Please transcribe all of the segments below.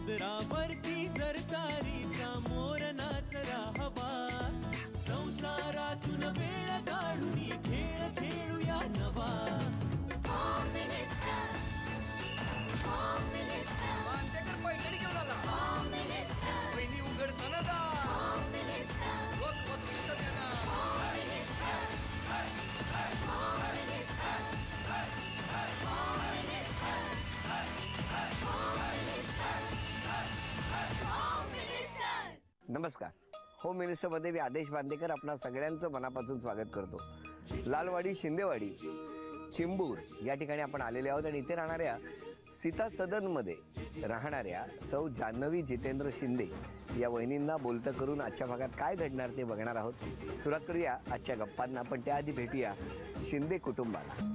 पदरावरती सरकारीचा मोर नाचरा हवा, संसारातून वेळ काढून खेळ खेळूया नवा. पैठणी घेऊन आला, बहिणी उघडताना जा, नमस्कार. होम मिनिस्टरमध्ये मी आदेश बांदेकर आपणा सगळ्यांचं मनापासून स्वागत करतो. लालवाडी, शिंदेवाडी, चिंबूर या ठिकाणी आपण आलेले आहोत आणि इथे राहणाऱ्या सीता सदनमध्ये राहणाऱ्या सौ जान्हवी जितेंद्र शिंदे या वहिनींना बोलतं करून आजच्या भागात काय घडणार ते बघणार आहोत. सुरुवात करूया आजच्या गप्पांना, पण त्याआधी भेटूया शिंदे कुटुंबाला.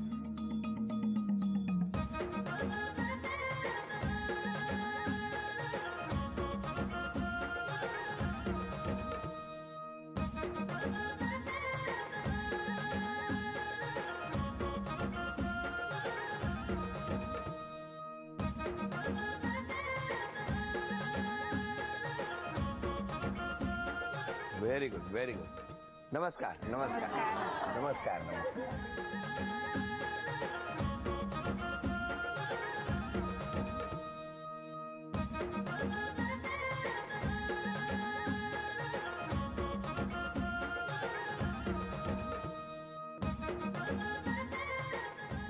Very good, very good. नमस्कार नमस्कार नमस्कार नमस्कार.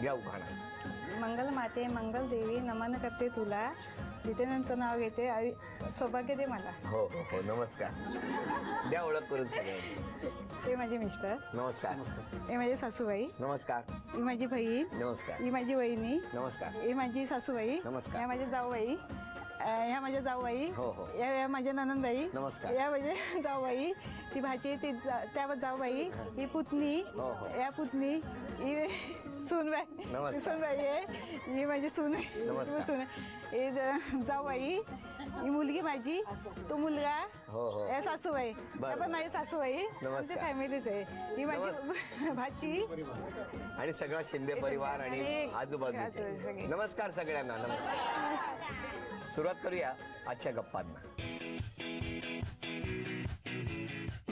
घ्या उखाणा. मंगल माते, मंगल देवी, नमन करते तुला, जितेंद्रचं नाव घेते, सौभाग्य दे मला. हो हो हो, नमस्कार. द्या ओळख करून सगळ्यांनी. ते माझे मिस्टर. नमस्कार. हे माझे सासूबाई. नमस्कार. ही माझी बहीण. नमस्कार. ही माझी वहिनी. नमस्कार. ही माझी सासूबाई. नमस्कार. ह्या माझ्या जाऊबाई. ह्या माझ्या जाऊबाई. हो हो. या माझ्या ननंदबाई. नमस्कार. या माझ्या जाऊबाई, ती भाची, ती त्या जाऊबाई, ही पुतणी. हो हो. या पुतणी, ही सूनबाई. नमस्कार. सूनबाई आहे. ही माझी सून. नमस्कार. हे जाऊबाई, ही मुलगी माझी, तो मुलगा. हो हो. या सासूबाई, त्या पण माझी सासूबाई. आमची फॅमिलीच आहे. ही माझी भाची आणि सगळा शिंदे परिवार आणि आजूबाजूचे. नमस्कार सगळ्यांना. नमस्कार. सुरुवात करूया आजच्या गप्पांना.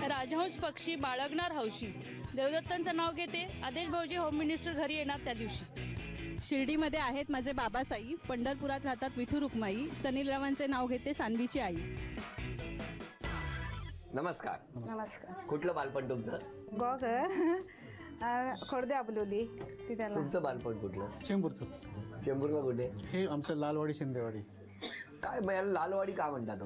राजहंस पक्षी बाळगणार हौशी, देवदत्तांचं नाव घेते, आदेश भाऊजी होम मिनिस्टर घरी येणार त्या दिवशी. शिर्डीमध्ये आहेत माझे बाबाचाई, पंढरपुरात राहतात विठू रुक्माई, सनीलरावांचे नाव घेते सानवीची आई. नमस्कार. नमस्कार. कुठलं बालपण तुमचं? बघ, खोडदे आबलोली. तुमचं बालपण कुठलं? चेंबूरचं. चेंबूरला कुठे? हे आमचं लालवाडी, शिंदेवाडी. काय याला लालवाडी का म्हणतात?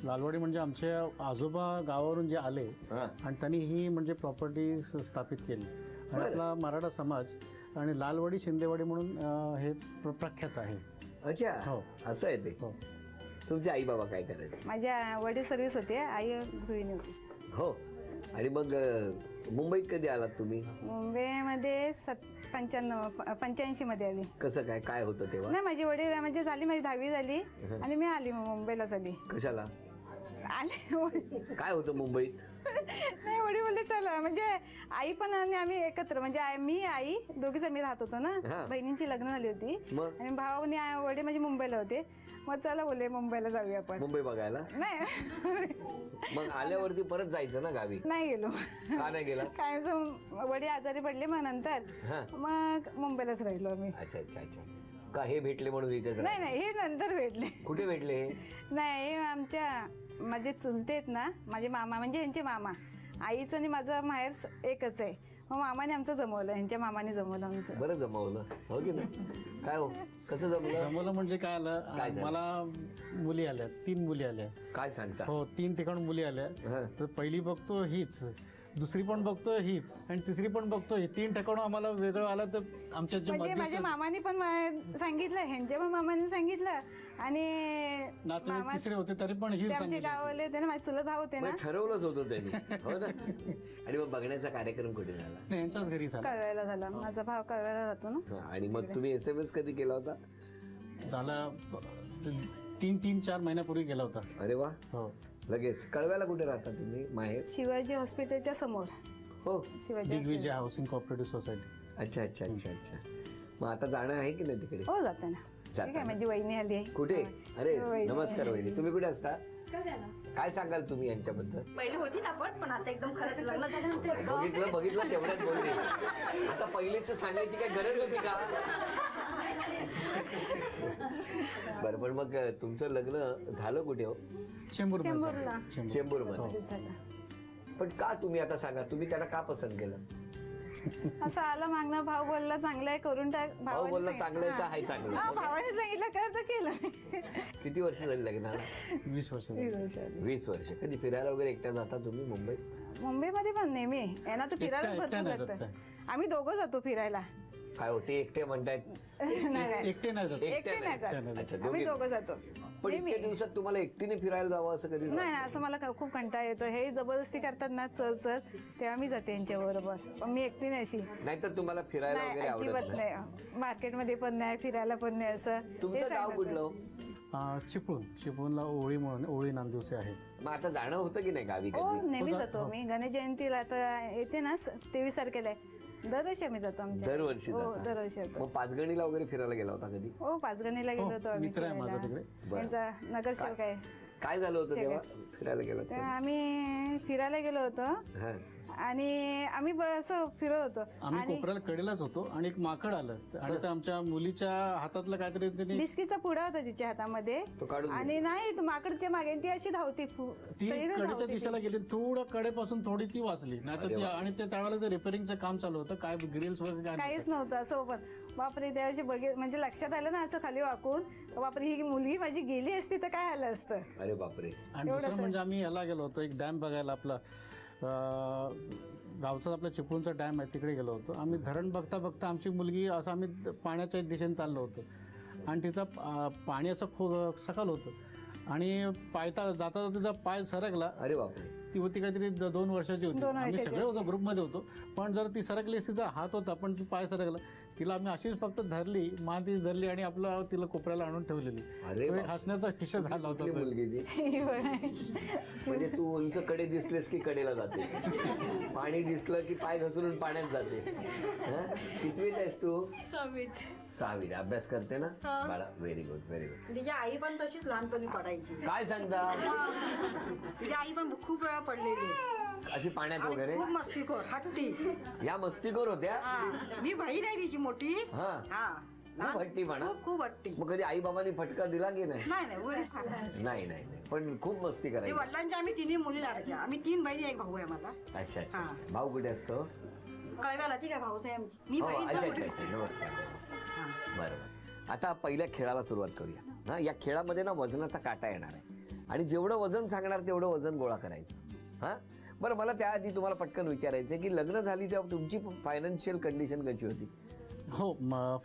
लालवाडी म्हणजे आमचे आजोबा गावावरून जे आले आणि त्यांनी ही म्हणजे प्रॉपर्टी स्थापित केली आणि आपला मराठा समाज आणि लालवाडी शिंदेवाडी म्हणून हे प्रख्यात आहे. अच्छा. हो, असं आहे ते. हो. तुमचे आई बाबा काय करायचे? माझ्या वडील सर्व्हिस होते, आई गृहिणी होती. हो. आणि मग मुंबईत कधी आलात तुम्ही? मुंबईमध्ये 85 मध्ये आली. कसं काय काय होतं तेव्हा? नाही, माझी वडील म्हणजे झाली, माझी 10वी झाली आणि मी आली मुंबईला. झाली कशाला आले? काय होतं मुंबईत? नाही, वडील बोलले चला, म्हणजे आई पण आणि आम्ही एकत्र, म्हणजे मी आई दोघीच आम्ही राहत होतो ना. बहिणींची लग्न झाली होती आणि भाऊ आणि वडील म्हणजे मुंबईला होते. मग चला बोलले मुंबईला जाऊया आपण. मुंबई बघायला? नाही. मग आल्यावरती परत जायचं ना गावी? नाही गेलो. का नाही गेला? काय वडील आजारी पडले, मग नंतर मग मुंबईलाच राहिलो आम्ही. अच्छा अच्छा अच्छा. का हे भेटले म्हणून इथेच? नाही नाही, हे नंतर भेटले. कुठे भेटले? नाही, हे आमच्या माझे चुलते आहेत ना, माझे मामा, म्हणजे यांचे मामा. आईचं आणि माझं माहेर एकच आहे. मग मामाने आमचं जमवलं, ह्यांच्या मामाने जमवलं आमचं. बरं जमवलं, हो की नाही? काय हो, कसं जमवलं म्हणजे काय आलं, मला मुली आल्या, 3 मुली आल्या. काय सांगता? हो, 3 ठिकाण मुली आल्या. तर पहिली बघतो हीच, दुसरी पण बघतो हीच आणि तिसरी पण बघतो ही. 3 ठिकाण आम्हाला वेगळं आलं. तर आमच्या माझ्या मामाने पण सांगितलं, ह्यांच्या पण मामाने सांगितलं आणि नातेवाईक तिसरे होते तरी पण ही आमचे गावले होते ना, माझे चुलत भाऊ होते ना. ठरवलंच होतं त्यांनी, हो ना. आणि मग बघण्याचा कार्यक्रम कुठे झाला? यांच्याच घरी झाला. कळव्याला झाला. माझा भाव कळव्याला राहतो ना. आणि मग तुम्ही SMS कधी केला होता? झाला 3-4 महिन्यापूर्वी गेला होता. अरे वा. हो. लगेच. कळव्याला कुठे राहता तुम्ही? माहेर शिवाजी हॉस्पिटलच्या समोर. हो, दिग्विजय हाऊसिंग कोऑपरेटिव्ह सोसायटी. अच्छा अच्छा अच्छा अच्छा. मग आता जाणं आहे की नाही तिकडे? हो, जाते ना. ठीक आहे, माझी वहिनी आली आहे. कुठे? अरे वहिनी. नमस्कार वहिनी, तुम्ही कुठे असता? काय सांगाल तुम्ही यांच्याबद्दल? पहिले होती ना पण आता एकदम खरंच लग्न झाल्यानंतर बघितलं तेवढ्यात बोलले. आता पहिलेच सांगायची काय गरज होती का? बरं, पण मग तुमचं लग्न झालं कुठे हो? चेंबूरला. चेंबूरमध्ये. पण का तुम्ही आता सांगा, तुम्ही त्याला का पसंत केलं? असं आलं मागणं, भाऊ बोलला चांगलं आहे करून टाक. भाऊ बोलला चांगलं आहे तर आहे चांगलं. भावाने सांगितलं कर तर केलं. किती वर्ष झाली लग्नाला? 20 वर्ष 20 वर्ष. कधी फिरायला वगैरे एकट्या जाता तुम्ही मुंबईत? मुंबईमध्ये पण नेहमी यांना तर फिरायला भरपूर लागतं. आम्ही दोघं जातो फिरायला. काय होते एकटे म्हणतायत? नाही एकटे नाही जात. एकटे नाही जात. अच्छा, आम्ही दोघे. दोघं जातो. पण इतक्या दिवसात तुम्हाला एकटीने फिरायला जावं असं कधी नाही असं मला खूप कंटाळा येतो. हे जबरदस्ती करतात ना चल चल, तेव्हा मी जाते यांच्या बरोबर. पण मी एकटी नाही अशी. नाहीतर तुम्हाला फिरायला नाही वगैरे आवडत अजिबात नाही? नाही. मार्केटमध्ये पण नाही, फिरायला पण नाही असं. तुमचं हे गाव सांगतात. कुठलं? चिपळूणला ओळी म्हणून, ओळी नांदिवसे आहे. मग आता जाणं होतं की नाही गावी हो कधी? नेहमी जातो मी. गणेश जयंतीला आता येते ना 23 तारखेला आहे. दरवर्षी आम्ही जातो आमच्या. दरवर्षी हो जाता? दरवर्षी जातो. मग पाचगणीला वगैरे फिरायला गेला होता कधी? हो पाचगणीला गेलो होतो आम्ही मित्र आहे माझा फिरायला. तिकडे. त्यांचा नगरसेवक आहे. काय झालं होतं तेव्हा फिरायला गेला तर आम्ही फिरायला गेलो होतो हा. आणि आम्ही असं फिरत होतो. आम्ही कोपऱ्याला कडेलाच होतो आणि एक माकड आलं आणि ते आमच्या मुलीच्या हातातलं काहीतरी त्यांनी बिस्कीचा पुडा होता तिच्या हातामध्ये तो काढून आणि नाही तो माकडच्या मागे ती अशी धावती ती कडेच्या दिशेला गेली, थोडं कडेपासून थोडी ती वाचली. नाहीतर ती आणि ते त्यावेळेला ते रिपेअरिंगचं काम चालू होतं. काय ग्रिल्स वगैरे काय काहीच नव्हतं सोबत. बापरे त्यावेळी म्हणजे लक्षात आलं ना असं खाली वाकून, बापरे ही मुलगी माझी गेली असती तर काय आलं असतं. अरे बापरे. आणि दुसरं म्हणजे आम्ही याला गेलो होतो एक डॅम बघायला. आपला गावचा आपला चिपळूणचा डॅम आहे तिकडे गेलो होतो आम्ही. धरण बघता बघता आमची मुलगी असं आम्ही पाण्याच्या दिशेने चाललो होतो आणि तिचा पाणी असं सकाल होतं आणि पायता जाता तिचा पाय सरकला. अरे बापरे. ती होती काहीतरी 2 वर्षाची होती. आम्ही सगळे होतो ग्रुपमध्ये होतो. पण जर ती सरकली असती तर हात होता पण ती पाय सरकला. तिला आम्ही अशीच फक्त धरली, मान ती धरली आणि आपलं तिला कोपऱ्याला आणून ठेवलेली. अरे तो एक हसण्याचा किस्सा झाला होता. मुलगी ती म्हणजे तू उंच कडे दिसलेस की कडेला जाते, पाणी दिसलं की पाय घसरून पाण्यात जाते. कितवीत आहेस तू? 6वीत. अभ्यास करते ना बाळा? Very good very good. तिची आई पण तशीच लहानपणी पडायची. काय सांगता? तिची आई पण खूप वेळा पडलेली अशी पाण्यात आणि वगैरे? खूप मस्तीखोर हट्टी. या मस्तीखोर होत्या? मी बहीण आहे तिची मोठी. हा. खूप हट्टीपणा? खूप हट्टी. मग कधी आई बाबांनी फटका दिला की नाही? नाही वडील खायला. नाही पण खूप मस्ती करायची. वडिलांच्या आम्ही 3 मुली लाडायच्या. आम्ही 3 बहिणी, एक भाऊ आहे मला. अच्छा हा. भाऊ कुठे असतो? कळव्याला ती काय भाऊस आहे आमची. मी हो, बहीण अच्छा पण अच्छा अच्छा. नमस्कार. बरोबर. आता पहिल्या खेळाला सुरुवात करूया. हा, या खेळामध्ये ना वजनाचा काटा येणार आहे आणि जेवढं वजन सांगणार तेवढं वजन गोळा करायचं. हा बरं, मला त्याआधी तुम्हाला पटकन विचारायचं की लग्न झाली तेव्हा तुमची फायनान्शियल कंडिशन कशी होती? हो,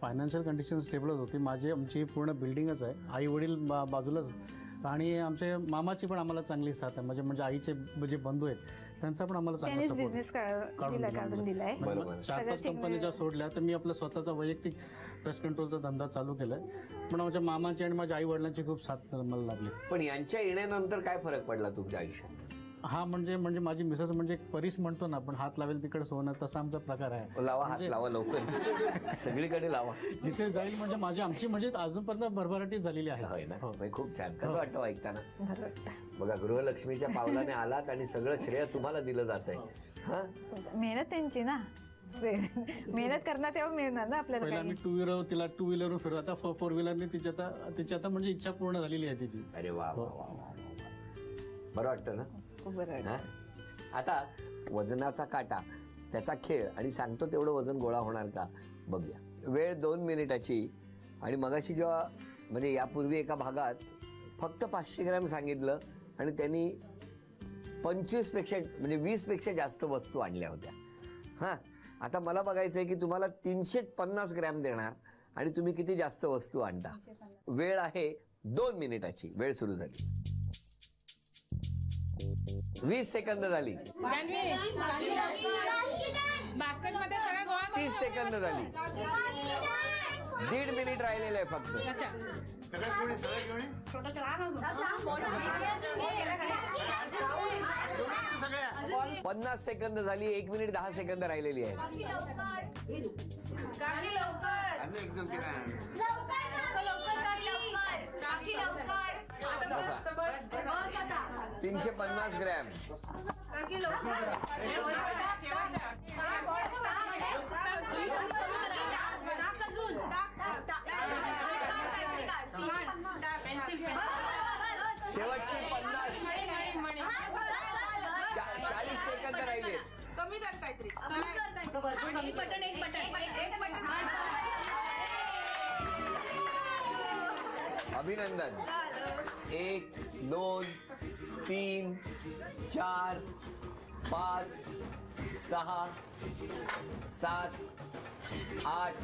फायनान्शियल कंडिशन स्टेबलच होती. आमची पूर्ण बिल्डिंगच आहे. आई वडील बाजूलाच आणि आमच्या मामाची पण आम्हाला चांगली साथ आहे. म्हणजे आईचे जे बंधू आहेत त्यांचा पण आम्हाला चांगला सपोर्ट बिझनेस काढून दिलाय. 4-5 कंपन्या सोडल्या तर मी आपला स्वतःचा वैयक्तिक पेस्ट कंट्रोलचा धंदा चालू केलाय. पण माझ्या मामाची आणि माझ्या आई वडिलांची खूप साथ मला लागली. पण यांच्या येण्यानंतर काय फरक पडला तुमच्या आयुष्यात? हा म्हणजे माझी मिसेस म्हणजे परीस म्हणतो ना आपण, हात लावेल तिकडे सोनं, तसा आमचा प्रकार आहे. लावा हात लावा लवकर, सगळीकडे लावा. जिथे जाईल म्हणजे आमची म्हणजे अजूनपर्यंत भरभराटी झालेली आहे. होय ना? खूप छान. कसं वाटतं ऐकताना? बघा, गृहलक्ष्मीच्या पावलाने आलात आणि सगळं श्रेय तुम्हाला दिलं जात आहे. हा, मेहनत त्यांची ना, मेहनत करणार तेव्हा मिळणार ना आपल्याला. पहिला आम्ही तिला 2 व्हीलरवर फिरवू, आता 4 व्हीलरने तिची आता म्हणजे इच्छा पूर्ण झालेली आहे तिची. अरे वा वा वा. बरं वाटतं ना? हा? आता वजनाचा काटा, त्याचा खेळ आणि सांगतो तेवढं वजन गोळा होणार का बघूया. वेळ 2 मिनिटाची. आणि मगाशी जेव्हा म्हणजे यापूर्वी एका भागात फक्त 500 ग्रॅम सांगितलं आणि त्यांनी 25पेक्षा म्हणजे 20पेक्षा जास्त वस्तू आणल्या होत्या. हां, आता मला बघायचं आहे की तुम्हाला 350 ग्रॅम देणार आणि तुम्ही किती जास्त वस्तू आणता. वेळ आहे 2 मिनिटाची. वेळ सुरू झाली. 20 सेकंद झाली. 30 सेकंद झाली. 1.5 मिनिट राहिलेलं आहे फक्त. 50 सेकंद झाली. 1 मिनिट 10 सेकंद राहिलेली आहे. बसा. 350 ग्रॅम. शेवटची 50. 40 सेकंद राहिले. कमी कर काहीतरी. अभिनंदन. 1 2 3 4 5 6 7 8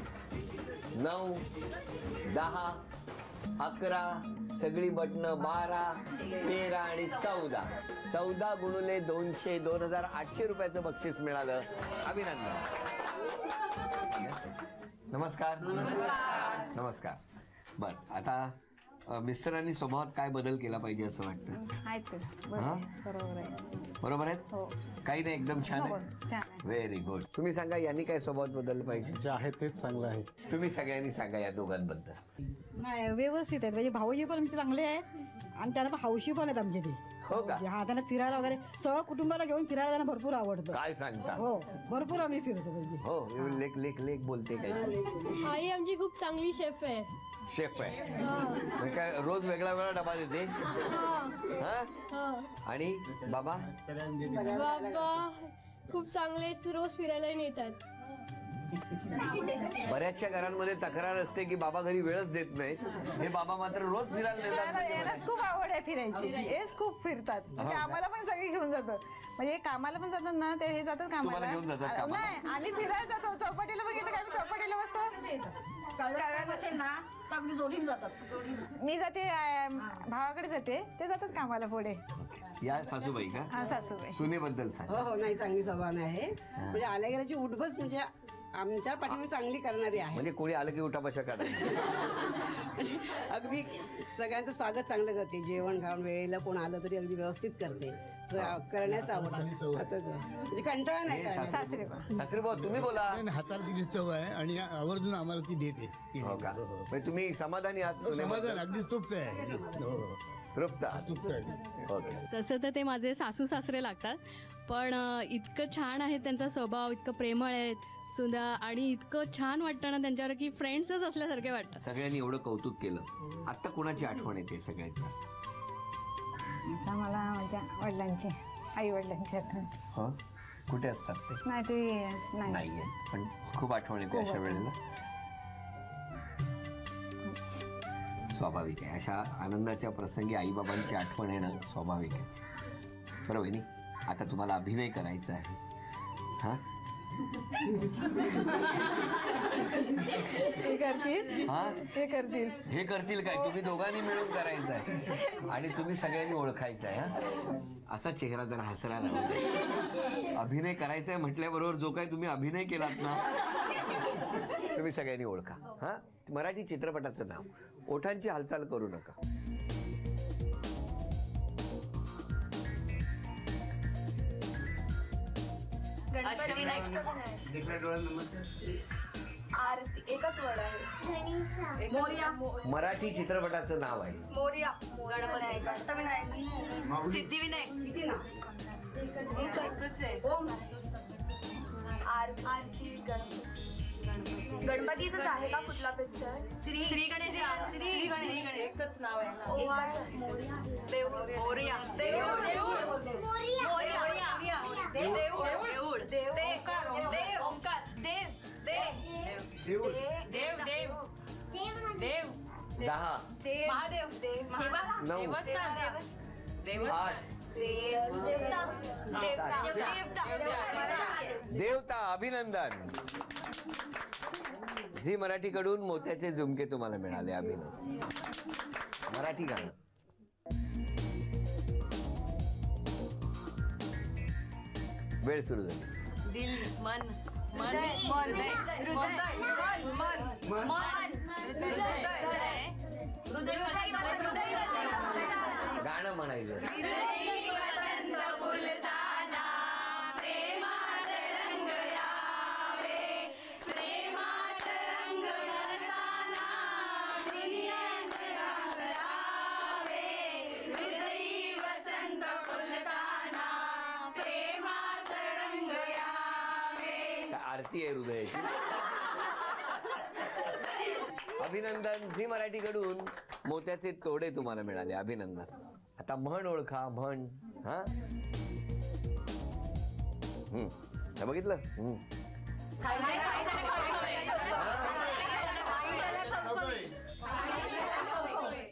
9 10 11 सगळी बटणं 12 13 आणि 14 गुणुले 200 2800 रुपयाचं बक्षीस मिळालं. अभिनंदन. नमस्कार. नमस्कार. बर, आता मिस्टरांनी स्वभावात काय बदल केला पाहिजे असं वाटतं? बरोबर आहेत. काही नाही, एकदम छान आहे. Very good. तुम्ही सांगा, यांनी काय स्वभावात बदललं पाहिजे? जे आहे तेच चांगलं आहे. तुम्ही सगळ्यांनी सांगा या दोघांबद्दल. नाही, व्यवस्थित आहेत. म्हणजे भाऊजी पण आमचे चांगले आहेत आणि त्यांना पण हौशी पण आहेत आमचे ते. हो का? हा, त्यांना फिरायला वगैरे सगळं कुटुंबाला घेऊन फिरायला त्यांना भरपूर आवडतं. काय सांगता? हो, भरपूर आम्ही फिरतो म्हणजे. हो, लेख लेख लेख बोलते काय? आई आमची खूप चांगली शेफ आहे. शेफ आहे. मग काय रोज वेगळा वेगळा डबा देते? हा? आणि बाबा? बाबा खूप चांगले, रोज फिरायला नेतात. बऱ्याचशा घरांमध्ये तक्रार असते की बाबा घरी वेळच देत नाहीत. हे बाबा मात्र रोज फिरायला नेतात. यालाच खूप आवड आहे फिरायची. हेच खूप फिरतात. म्हणजे आम्हाला पण सगळी घेऊन जातात. म्हणजे कामाला पण जातात ना, ते हे जातात तुम्हाला घेऊन जातात कामाला. कामाला? नाही, आम्ही फिरायला जातो. चौपाटीला बघितलं का? आम्ही चौपाटीला बसतो. कळव्याला असेल ना तर अगदी जोडीन जातात. मी जाते, भावाकडे जाते, ते जातात कामाला पुढे. या सासूबाई का? हा, सासूबाई. सुनेबद्दल सांग. हो, नाही, चांगली स्वभाव आहे. म्हणजे आल्या गेल्याची उठबस म्हणजे आमच्या पाठीमध्ये चांगली करणारी आहे. म्हणजे कोणी आलं की उठाबशा काढायची. म्हणजे अगदी सगळ्यांचं स्वागत चांगलं करते. जेवण खाऊन वेळेला कोण आलं तरी अगदी व्यवस्थित करते. करण्याचं आवडतं. आताच म्हणजे कंटाळा नाही करण्याचा. सासरे भाऊ, तुम्ही बोला. हाताला तिची चव आहे आणि आवर्जून आम्हाला ती देते. हो का? म्हणजे तुम्ही समाधानी आहात? समाधान अगदी तृप्त आहे. तृप्त तृप्त आहे. तसं तर ते माझे सासू सासरे लागतात, पण इतकं छान आहे त्यांचा स्वभाव, इतकं प्रेमळ आहेत सुद्धा, आणि इतकं छान वाटतं ना त्यांच्यावर की फ्रेंड्सच असल्यासारखे वाटतं. सगळ्यांनी एवढं कौतुक केलं. आता कोणाची आठवण येते सगळ्यात जास्त? आता मला माझ्या वडिलांची, आई वडिलांची आठवण. हो, कुठे असतात ते? नाही, ते नाहीये, पण खूप आठवण येते अशा वेळेला. स्वाभाविक आहे. अशा आनंदाच्या प्रसंगी आईबाबांची आठवण येणं स्वाभाविक आहे. बरोबर नाही? आता तुम्हाला अभिनय करायचा आहे. हा, हे करतील काय? तुम्ही दोघांनी मिळून करायचं आहे आणि तुम्ही सगळ्यांनी ओळखायचं आहे. हा, असा चेहरा जरा हसरा राहू. अभिनय करायचा आहे म्हटल्याबरोबर जो काही तुम्ही अभिनय केलात ना, तुम्ही सगळ्यांनी ओळखा. हा, मराठी चित्रपटाचं नाव. ओठांची हालचाल करू नका. एकच वर्ड आहे. मराठी चित्रपटाचं नाव आहे. मोरया. गणपती. सिद्धिविनायक. आरती. गणपतीच आहे का कुठला पिक्चर? श्री गणेश. श्री गणेश एकच नाव आहे. देव. मोरया. दहा. 9 8 देवता. अभिनंदन. झी मराठीकडून मोत्याचे झुमके तुम्हाला मिळाले. अभिनंदन. मराठी गाणं. वेळ सुरू झाली. दिल, मन, मन, हृदय, मन, गाणं म्हणायचं. आरती आहे हृदयाची. अभिनंदन. झी मराठीकडून मोत्याचे तोडे तुम्हाला मिळाले. अभिनंदन. आता म्हण ओळखा. म्हण. हा बघितलं.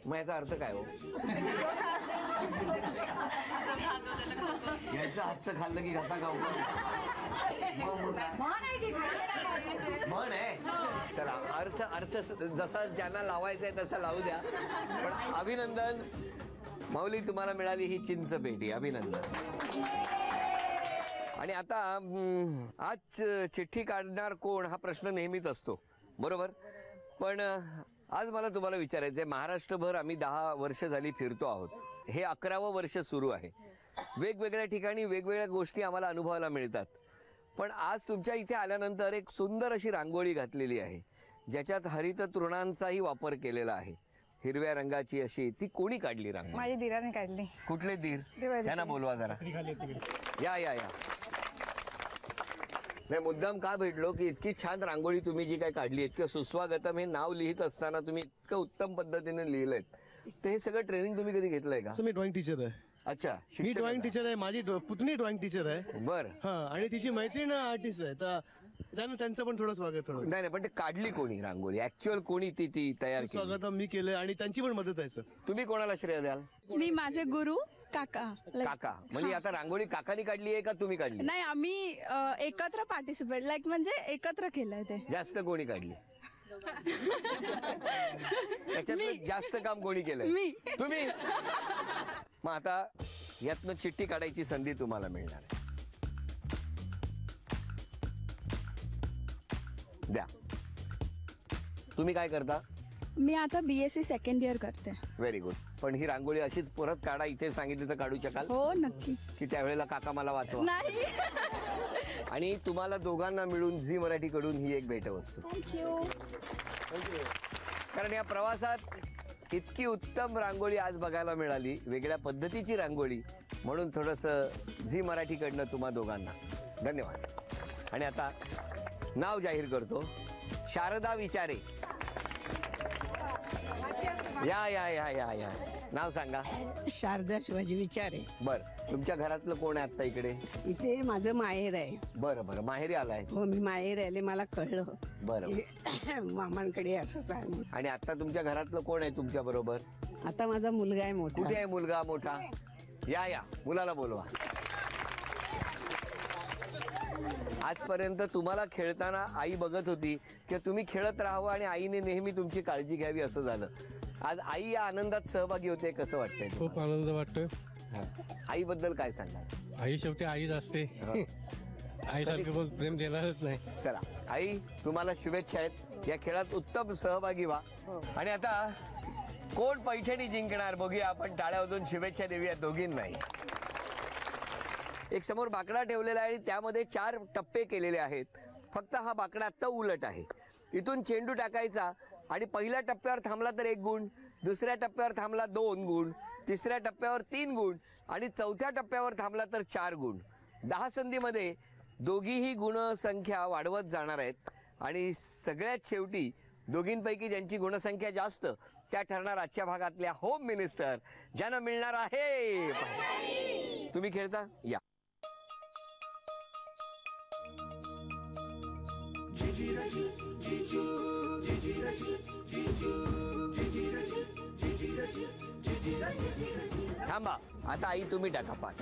मग याचा अर्थ काय हो? याचं हातचं खाल्लं की घसा खाऊ. म्हण आहे. चला अर्थ जसा ज्यांना लावायचा आहे तसा लावू द्या. पण अभिनंदन. माऊली तुम्हाला मिळाली ही चिंच पेटी. अभिनंदन. आणि आता आज चिठ्ठी काढणार कोण हा प्रश्न नेहमीच असतो, बरोबर. पण आज मला तुम्हाला विचारायचं आहे, महाराष्ट्रभर आम्ही 10 वर्ष झाली फिरतो आहोत. हे 11वं वर्ष सुरू आहे. वेगवेगळ्या ठिकाणी वेगवेगळ्या गोष्टी आम्हाला अनुभवायला मिळतात. पण आज तुमच्या इथे आल्यानंतर एक सुंदर अशी रांगोळी घातलेली आहे, ज्याच्यात हरित तृणांचाही वापर केलेला आहे. हिरव्या रंगाची अशी. ती कोणी काढली रांगोळी? माझ्या दीराने काढली. कुठले दीर? त्यांना बोलवा जरा. या या या. मी मुद्दाम का भेटलो की इतकी छान रांगोळी तुम्ही जी काय काढली, इतकं सुस्वागतम हे नाव लिहित असताना तुम्ही इतकं उत्तम पद्धतीने लिहिलंय. तर हे सगळं ट्रेनिंग तुम्ही कधी घेतलंय का? मी ड्रॉइंग टीचर आहे. अच्छा. मी ड्रॉइंग टीचर आहे. माझी पुतणी ड्रॉइंग टीचर आहे. बर. हा. आणि तिची मैत्रीण आर्टिस्ट आहे. तर त्यांचं पण थोडं स्वागत. नाही नाही, पण ते काढली कोणी रांगोळी? ऍक्च्युअल कोणी ती तयार केली? स्वागत मी केलं आणि त्यांची पण मदत आहे सर. तुम्ही कोणाला श्रेय द्याल? मी माझे गुरु काका. काका म्हणजे आता रांगोळी काकानी काढली आहे का तुम्ही काढली? नाही, आम्ही एकत्र पार्टिसिपेट म्हणजे एकत्र केलंय ते. जास्त कोणी काढली? त्याच्यात जास्त काम कोणी केलंय? मी. तुम्ही. मग आता यातनं चिठ्ठी काढायची संधी तुम्हाला मिळणार आहे. द्या. तुम्ही काय करता? मी आता BSc सेकंड इयर करते. Very good. पण ही रांगोळी अशीच परत काढा इथे सांगितलं तर काढू शकाल? हो नक्की. की त्यावेळेला काका मला वाचवा? नाही. आणि तुम्हाला दोघांना मिळून झी मराठीकडून ही एक भेटवस्तू. थँक्यू. कारण या प्रवासात इतकी उत्तम रांगोळी आज बघायला मिळाली, वेगळ्या पद्धतीची रांगोळी, म्हणून थोडंसं झी मराठीकडनं तुम्हा दोघांना धन्यवाद. आणि आता नाव जाहीर करतो. शारदा विचारे. या या या या या. नाव सांगा. शारदा शिवाजी विचारे. बर. तुमच्या घरातलं कोण आहे आता इकडे? इथे माझं माहेर आहे. बरं बरं. माहेरी आलाय? हो, मी माहेर आले. मला कळलं. बरं. मामांकडे असं सांग. आणि आता तुमच्या घरातलं कोण आहे तुमच्या बरोबर? आता माझा मुलगा आहे मोठा. कुठे आहे मुलगा मोठा? या या. मुलाला बोलवा. आजपर्यंत तुम्हाला खेळताना आई बघत होती की तुम्ही खेळत राहावं आणि आईने नेहमी तुमची काळजी घ्यावी, असं झालं. आज आई या आनंदात सहभागी होते. कसं वाटतंय? खूप आनंद वाटतोय. आईबद्दल काय सांगा? आई शेवटी आईच असते. आईसारखं कोण प्रेम देणारच नाही. चला आई, तुम्हाला शुभेच्छा आहेत. या खेळात उत्तम सहभागी व्हा. आणि आता कोण पैठणी जिंकणार बघूया आपण. टाळ्या वाजवून शुभेच्छा देऊया दोघींनाही. एक समोर बाकडा ठेवलेला आहे आणि त्यामध्ये 4 टप्पे केलेले आहेत. फक्त हा बाकडा आत्ता उलट आहे. इथून चेंडू टाकायचा आणि पहिल्या टप्प्यावर थांबला तर 1 गुण, दुसऱ्या टप्प्यावर थांबला 2 गुण, तिसऱ्या टप्प्यावर 3 गुण आणि चौथ्या टप्प्यावर थांबला तर 4 गुण. 10 संधीमध्ये दोघीही गुणसंख्या वाढवत जाणार आहेत आणि सगळ्यात शेवटी दोघींपैकी ज्यांची गुणसंख्या जास्त त्या ठरणार आजच्या भागातल्या होम मिनिस्टर, ज्यांना मिळणार आहे. तुम्ही खेळता? या. थांबा. आता आई तुम्ही टाका 5.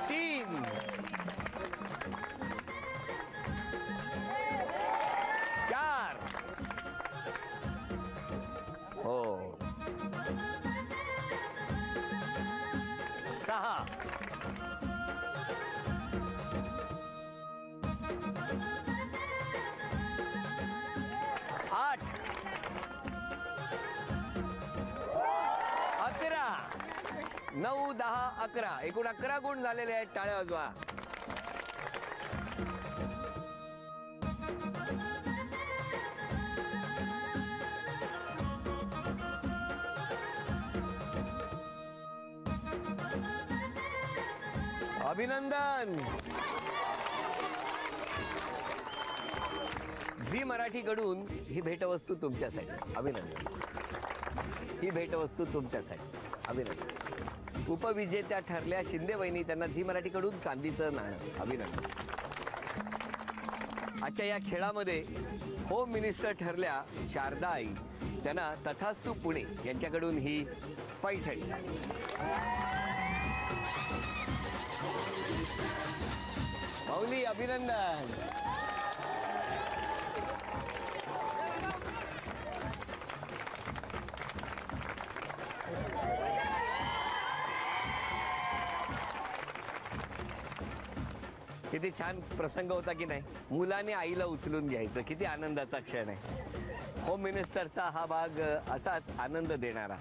3. 4. हो. 6. 9, 10, 11 एकूण 11 गुण झालेले आहेत. टाळ्या वाजवा. अभिनंदन. झी मराठीकडून ही भेटवस्तू तुमच्यासाठी. अभिनंदन. ही भेटवस्तू तुमच्यासाठी. अभिनंदन. उपविजेत्या ठरल्या शिंदे वहिनी, त्यांना झी मराठीकडून चांदीचं नाणं. अभिनंदन. आजच्या या खेळामध्ये होम मिनिस्टर ठरल्या शारदा आई, त्यांना तथास्तू पुणे यांच्याकडून ही पैठणी. माऊली अभिनंदन. किती छान प्रसंग होता की नाही. मुलाने आईला उचलून घ्यायचं, किती आनंदाचा क्षण आहे. होम मिनिस्टरचा हा भाग असाच आनंद देणारा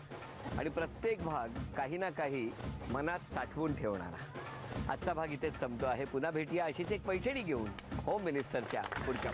आणि प्रत्येक भाग काही ना काही मनात साठवून ठेवणारा. आजचा भाग इथेच संपतो आहे. पुन्हा भेटूया अशीच एक पैठणी घेऊन होम मिनिस्टरच्या पुढच्या